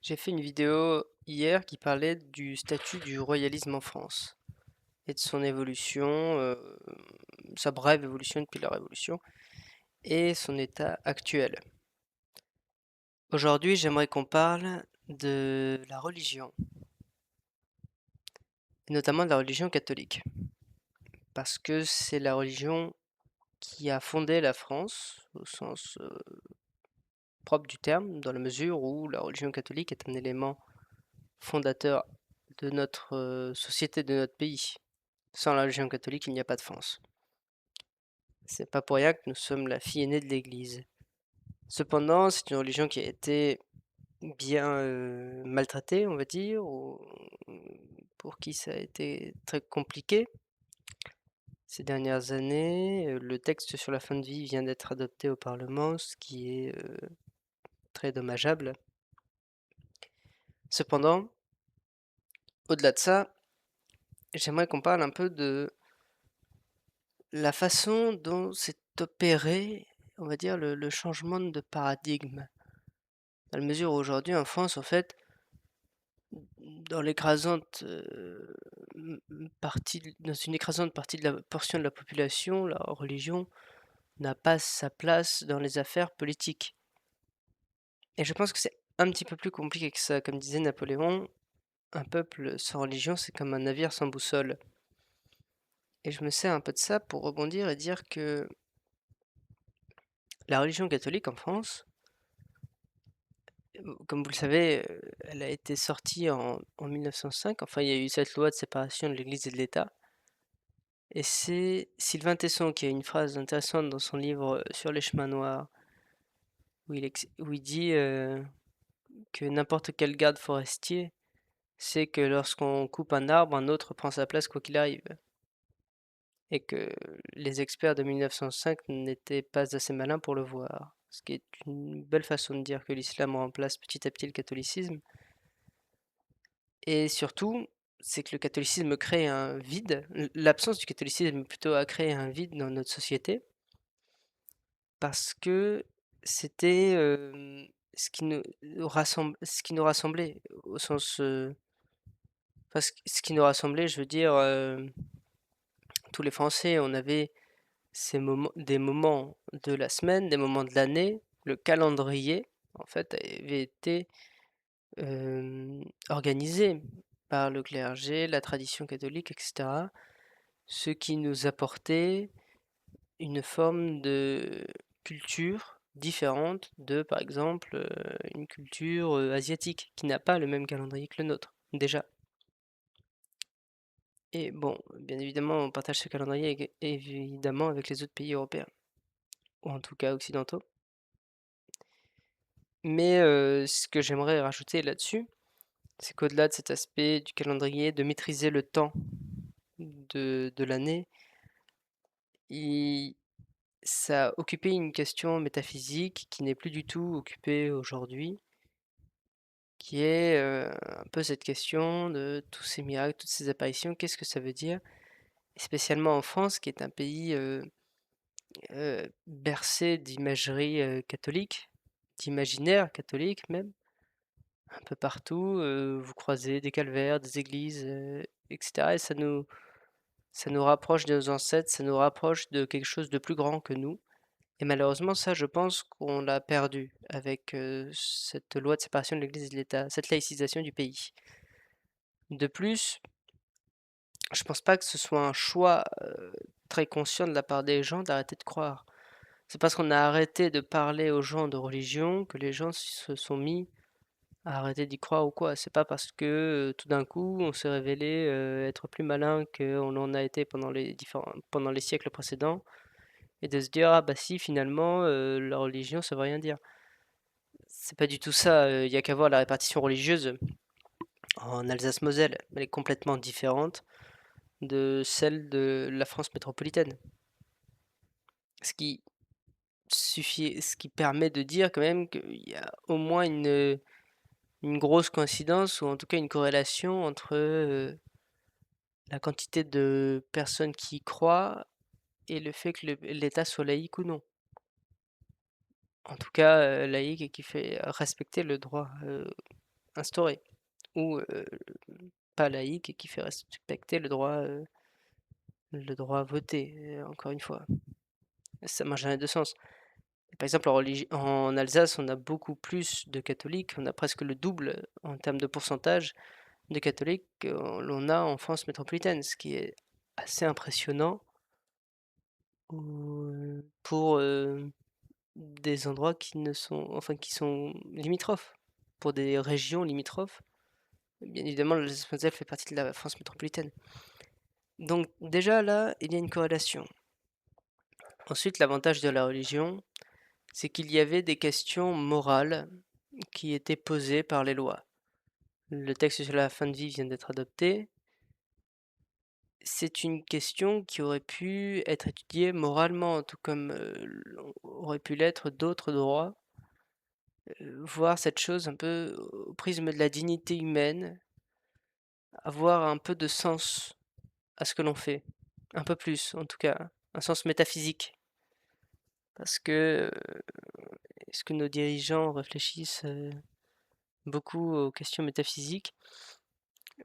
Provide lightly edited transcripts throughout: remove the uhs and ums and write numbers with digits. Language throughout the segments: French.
J'ai fait une vidéo hier qui parlait du statut du royalisme en France et de son évolution, sa brève évolution depuis la Révolution et son état actuel. Aujourd'hui, j'aimerais qu'on parle de la religion, et notamment de la religion catholique, parce que c'est la religion qui a fondé la France au sens propre du terme, dans la mesure où la religion catholique est un élément fondateur de notre société, de notre pays. Sans la religion catholique, il n'y a pas de France. C'est pas pour rien que nous sommes la fille aînée de l'Église. Cependant, c'est une religion qui a été bien maltraitée, on va dire, ou pour qui ça a été très compliqué ces dernières années. Le texte sur la fin de vie vient d'être adopté au Parlement, ce qui est très dommageable. Cependant, au-delà de ça, j'aimerais qu'on parle un peu de la façon dont s'est opéré, on va dire, le changement de paradigme. Dans la mesure où aujourd'hui en France, en fait, dans l'écrasante dans une écrasante partie de la portion de la population, la religion n'a pas sa place dans les affaires politiques. Et je pense que c'est un petit peu plus compliqué que ça. Comme disait Napoléon, un peuple sans religion, c'est comme un navire sans boussole. Et je me sers un peu de ça pour rebondir et dire que la religion catholique en France, comme vous le savez, elle a été sortie en 1905. Enfin, il y a eu cette loi de séparation de l'Église et de l'État. Et c'est Sylvain Tesson qui a une phrase intéressante dans son livre sur les chemins noirs, où il dit que n'importe quel garde forestier sait que lorsqu'on coupe un arbre, un autre prend sa place quoi qu'il arrive. Et que les experts de 1905 n'étaient pas assez malins pour le voir. Ce qui est une belle façon de dire que l'islam remplace petit à petit le catholicisme. Et surtout, c'est que le catholicisme crée un vide. L'absence du catholicisme plutôt a créé un vide dans notre société parce que c'était, ce qui nous rassemblait au sens, enfin ce qui nous rassemblait, je veux dire, tous les Français, on avait des moments de la semaine, des moments de l'année, le calendrier, en fait, avait été, organisé par le clergé, la tradition catholique et cetera. Ce qui nous apportait une forme de culture différente de, par exemple, une culture, asiatique qui n'a pas le même calendrier que le nôtre, déjà. Et bon, bien évidemment, on partage ce calendrier évidemment avec les autres pays européens, ou en tout cas occidentaux. Mais, ce que j'aimerais rajouter là-dessus, c'est qu'au-delà de cet aspect du calendrier, de maîtriser le temps de l'année, il ça a occupé une question métaphysique qui n'est plus du tout occupée aujourd'hui, qui est, un peu cette question de tous ces miracles, toutes ces apparitions, qu'est-ce que ça veut dire? Et spécialement en France qui est un pays, bercé d'imagerie, catholique, d'imaginaire catholique même. Un peu partout, vous croisez des calvaires, des églises, et cetera et ça nous rapproche de nos ancêtres, ça nous rapproche de quelque chose de plus grand que nous et malheureusement ça, je pense qu'on l'a perdu avec, cette loi de séparation de l'Église et de l'État, cette laïcisation du pays. De plus, je pense pas que ce soit un choix, très conscient de la part des gens d'arrêter de croire. C'est parce qu'on a arrêté de parler aux gens de religion que les gens se sont mis à arrêter d'y croire ou quoi. C'est pas parce que, tout d'un coup, on s'est révélé, être plus malin qu'on en a été pendant les siècles précédents et de se dire: «Ah bah si finalement, la religion ça veut rien dire». C'est pas du tout ça, il y a qu'à voir la répartition religieuse en Alsace-Moselle. Elle est complètement différente de celle de la France métropolitaine. Ce qui ce qui permet de dire quand même qu'il y a au moins une grosse coïncidence ou en tout cas une corrélation entre, la quantité de personnes qui y croient et le fait que l'État soit laïque ou non. En tout cas, laïque et qui fait respecter le droit, instauré ou pas laïque et qui fait respecter le droit à voter, encore une fois. Ça marche dans les 2 sens. Par exemple, en Alsace, on a beaucoup plus de catholiques, on a presque le double en termes de pourcentage de catholiques que l'on a en France métropolitaine, ce qui est assez impressionnant pour, des endroits qui ne sont enfin qui sont limitrophes, pour des régions limitrophes. Bien évidemment, l'Alsace-Moselle fait partie de la France métropolitaine. Donc déjà là, il y a une corrélation. Ensuite, l'avantage de la religion, c'est qu'il y avait des questions morales qui étaient posées par les lois. Le texte sur la fin de vie vient d'être adopté. C'est une question qui aurait pu être étudiée moralement, tout comme, aurait pu l'être d'autres droits. Voir cette chose un peu au prisme de la dignité humaine, avoir un peu de sens à ce que l'on fait. Un peu plus en tout cas, un sens métaphysique. Parce que, est-ce que nos dirigeants réfléchissent, beaucoup aux questions métaphysiques?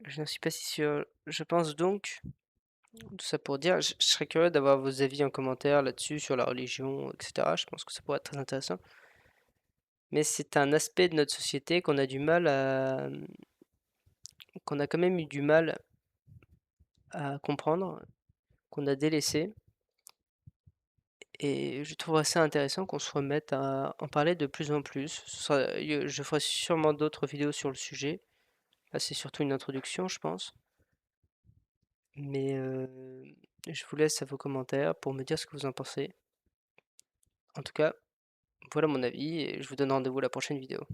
Je n'en suis pas si sûr. Je pense donc, tout ça pour dire, je serais curieux d'avoir vos avis en commentaire là-dessus, sur la religion, et cetera. Je pense que ça pourrait être très intéressant. Mais c'est un aspect de notre société qu'on a du mal à, qu'on a quand même eu du mal à comprendre, qu'on a délaissé et je trouve assez intéressant qu'on se remette à en parler de plus en plus. Je ferai sûrement d'autres vidéos sur le sujet. Là, c'est surtout une introduction, je pense. Mais je vous laisse à vos commentaires pour me dire ce que vous en pensez. En tout cas, voilà mon avis et je vous donne rendez-vous à la prochaine vidéo.